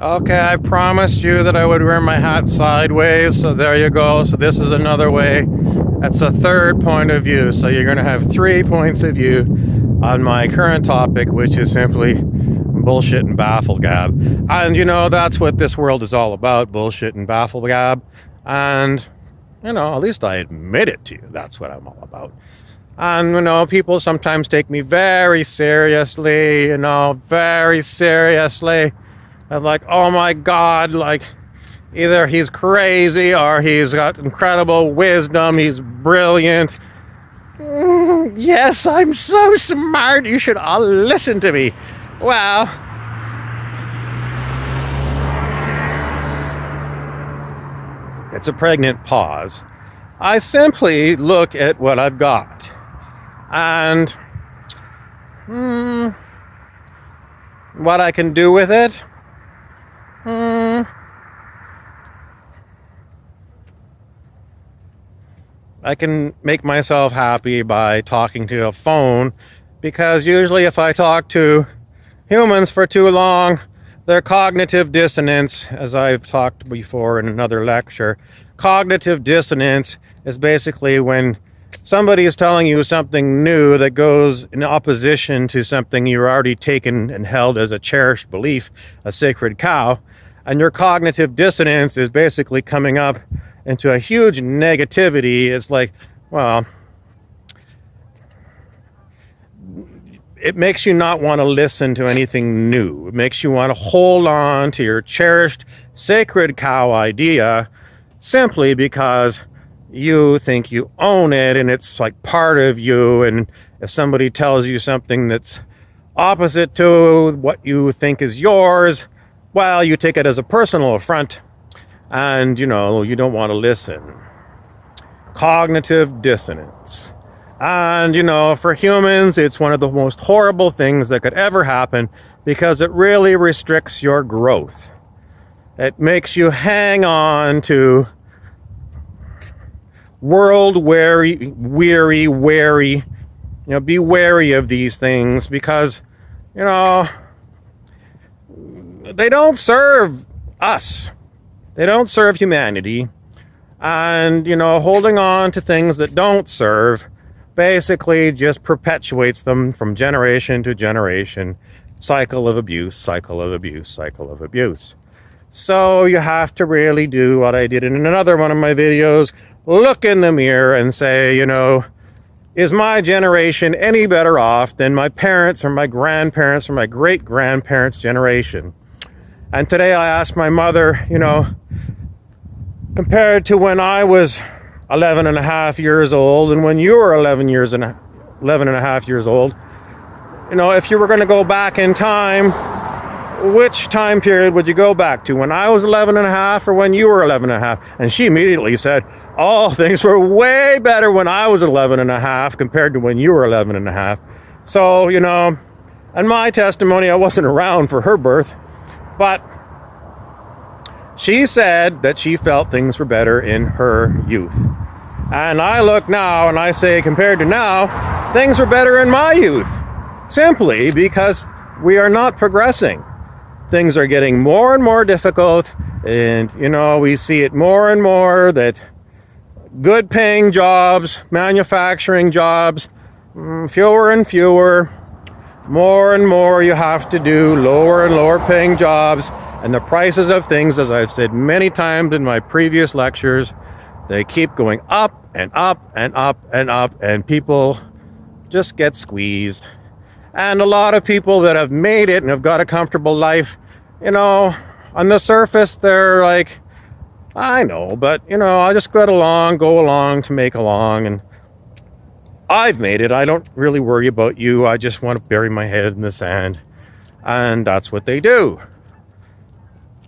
Okay, I promised you that I would wear my hat sideways, so there you go. So this is another way. That's a third point of view. So you're going to have 3 points of view on my current topic, which is simply bullshit and baffle gab. And that's what this world is all about, bullshit and baffle gab. And at least I admit it to you. That's what I'm all about. And people sometimes take me very seriously, very seriously. And like, oh my God, like either he's crazy or he's got incredible wisdom, he's brilliant. Yes, I'm so smart, you should all listen to me. Well, it's a pregnant pause. I simply look at what I've got. And what I can do with it. I can make myself happy by talking to a phone, because usually if I talk to humans for too long, their cognitive dissonance, as I've talked before in another lecture, cognitive dissonance is basically when somebody is telling you something new that goes in opposition to something you've already taken and held as a cherished belief, a sacred cow, and your cognitive dissonance is basically coming up into a huge negativity. It's like, well, it makes you not want to listen to anything new. It makes you want to hold on to your cherished sacred cow idea simply because you think you own it and it's like part of you. And if somebody tells you something that's opposite to what you think is yours, well, you take it as a personal affront and, you don't want to listen. Cognitive dissonance. And, for humans, it's one of the most horrible things that could ever happen because it really restricts your growth. It makes you hang on to world wary, be wary of these things because, they don't serve us. They don't serve humanity. And, holding on to things that don't serve basically just perpetuates them from generation to generation. Cycle of abuse, cycle of abuse, cycle of abuse. So you have to really do what I did in another one of my videos. Look in the mirror and say, is my generation any better off than my parents or my grandparents or my great-grandparents' generation? And today I asked my mother, compared to when I was 11 and a half years old and when you were 11 and a half years old, if you were going to go back in time, which time period would you go back to? When I was 11 and a half or when you were 11 and a half? And she immediately said, oh, things were way better when I was 11 and a half compared to when you were 11 and a half. So, and my testimony, I wasn't around for her birth, but she said that she felt things were better in her youth. And I look now and I say, compared to now, things were better in my youth. Simply because we are not progressing. Things are getting more and more difficult. And, we see it more and more that good paying jobs, manufacturing jobs, fewer and fewer, more and more you have to do lower and lower paying jobs. And the prices of things, as I've said many times in my previous lectures, they keep going up and up and up and up, and people just get squeezed. And a lot of people that have made it and have got a comfortable life, on the surface, they're like, I know, but, I just go along to make along, and I've made it. I don't really worry about you. I just want to bury my head in the sand. And that's what they do.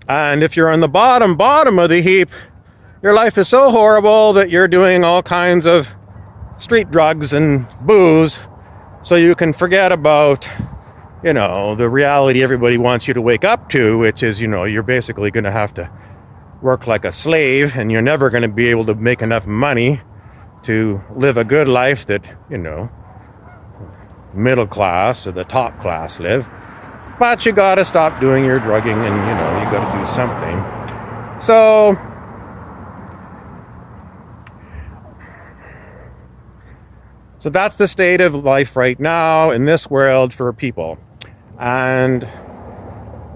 And if you're on the bottom of the heap, your life is so horrible that you're doing all kinds of street drugs and booze so you can forget about, the reality everybody wants you to wake up to, which is, you're basically going to have to work like a slave and you're never going to be able to make enough money to live a good life that, middle class or the top class live. But you gotta stop doing your drugging, and you gotta do something. So that's the state of life right now in this world for people. And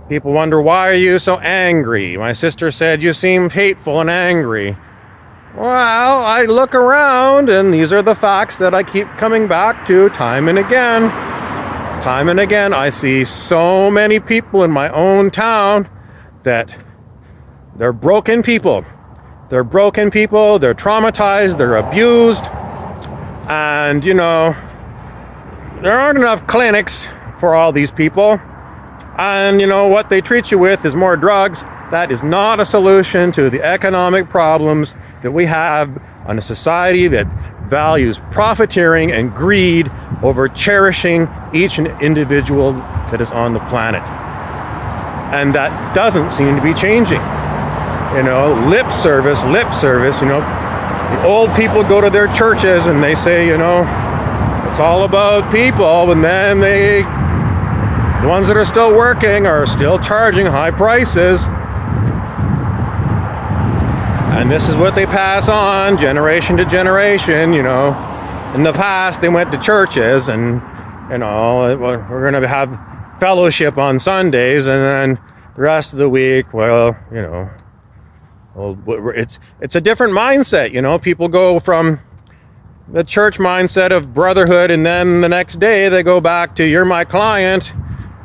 people wonder, why are you so angry? My sister said, you seem hateful and angry. Well, I look around, and these are the facts that I keep coming back to time and again. Time and again, I see so many people in my own town that they're broken people. They're broken people, they're traumatized, they're abused. And, there aren't enough clinics for all these people. And, what they treat you with is more drugs. That is not a solution to the economic problems that we have on a society that values profiteering and greed over cherishing each individual that is on the planet. And that doesn't seem to be changing. Lip service. The old people go to their churches and they say, it's all about people, and then the ones that are still working are still charging high prices. And this is what they pass on generation to generation. In the past they went to churches and we're going to have fellowship on Sundays, and then the rest of the week, it's a different mindset. People go from the church mindset of brotherhood, and then the next day they go back to, you're my client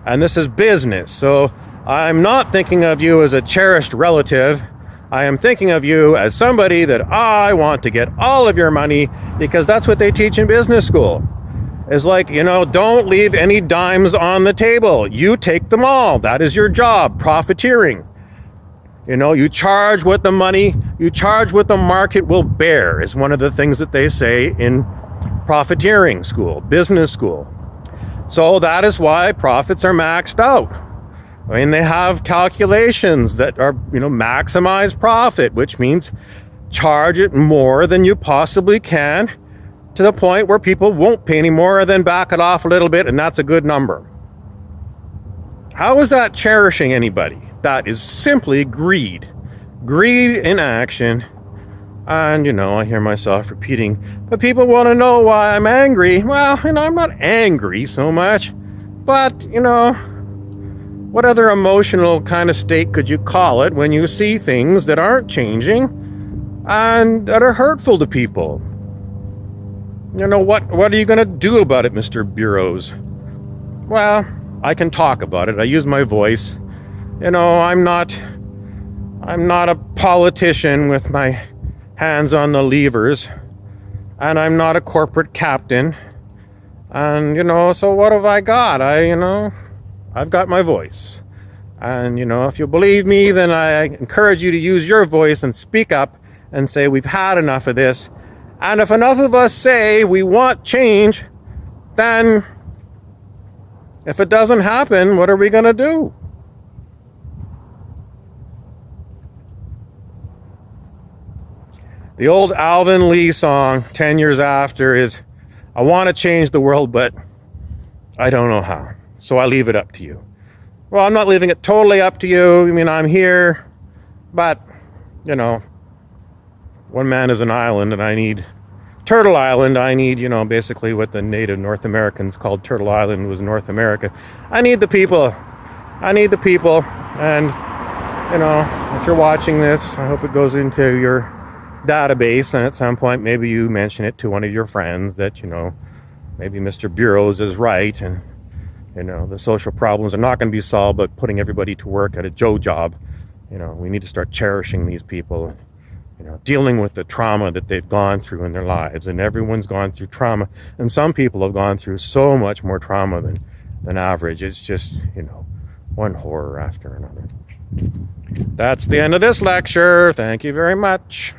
and this is business. So I'm not thinking of you as a cherished relative. I am thinking of you as somebody that I want to get all of your money, because that's what they teach in business school. It's like, don't leave any dimes on the table. You take them all. That is your job, profiteering. You charge what the market will bear, is one of the things that they say in profiteering school, business school. So that is why profits are maxed out. They have calculations that are, maximize profit, which means charge it more than you possibly can, to the point where people won't pay any more than back it off a little bit, and that's a good number. How is that cherishing anybody? That is simply greed. Greed in action. And, I hear myself repeating, but people want to know why I'm angry. Well, I'm not angry so much, but, what other emotional kind of state could you call it when you see things that aren't changing and that are hurtful to people? What are you going to do about it, Mr. Burrows? Well, I can talk about it. I use my voice. I'm not a politician with my hands on the levers, and I'm not a corporate captain. And, so what have I got? I've got my voice. And, if you believe me, then I encourage you to use your voice and speak up and say, we've had enough of this. And if enough of us say we want change, then if it doesn't happen, what are we going to do? The old Alvin Lee song, 10 years after, is, I want to change the world, but I don't know how. So I leave it up to you. Well, I'm not leaving it totally up to you. I'm here, but, one man is an island, and I need Turtle Island. I need, basically what the native North Americans called Turtle Island was North America. I need the people. And, if you're watching this, I hope it goes into your database, and at some point maybe you mention it to one of your friends that, maybe Mr. Burrows is right, and, the social problems are not going to be solved by putting everybody to work at a Joe job. We need to start cherishing these people, dealing with the trauma that they've gone through in their lives. And everyone's gone through trauma, and some people have gone through so much more trauma than average. It's just, one horror after another. That's the end of this lecture. Thank you very much.